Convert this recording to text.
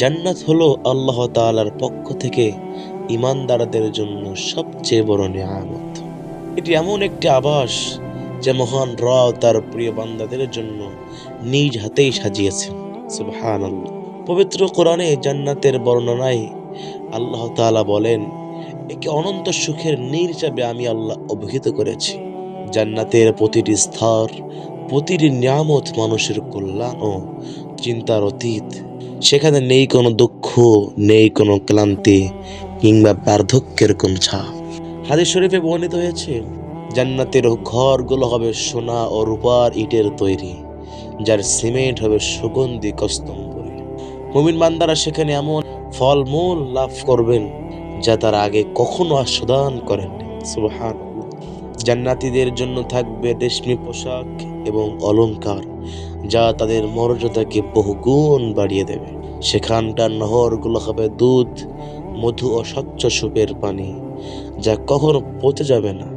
জান্নাত হলো আল্লাহ তাআলার পক্ষ থেকে ঈমানদারদের জন্য সবচেয়ে বড় নিয়ামত। এটি এমন একটি আবাস যা মহান রব তার প্রিয় বান্দাদের জন্য নিজ হাতেই সাজিয়েছেন। সুবহানাল্লাহ। পবিত্র কোরআনে জান্নাতের বর্ণনায় আল্লাহ তাআলা বলেন, একে অনন্ত সুখের নীড় হিসেবে আমি আল্লাহ অভিহিত করেছি। জান্নাতের প্রতিটি স্তর, প্রতিটি নিয়ামত মানুষের কল্যাণ ও চিন্তার অতীত। সেখানে নেই কোনো দুঃখ, নেই কোনো ক্লান্তি কিংবা বার্ধক্যের কোনো ছাপ। হাদিস শরীফে বর্ণিত হয়েছে, জান্নাতের ঘরগুলো হবে সোনা ও রূপার ইটের তৈরি, যার সিমেন্ট হবে সুগন্ধি কস্তম্বরী। মুমিন বান্দারা সেখানে এমন ফলমূল লাভ করবেন যা তার আগে কখনো আস্বাদন করেননি। সুবহানাল্লাহ। জান্নাতীদের জন্য থাকবে রেশমি পোশাক এবং অলংকার, যা তাদের মর্যাদাকে বহুগুণ বাড়িয়ে দেবে। সেখানকার নহরগুলো হবে দুধ, মধু ও স্বচ্ছ সুপের পানি, যা কখনো পচে যাবে না।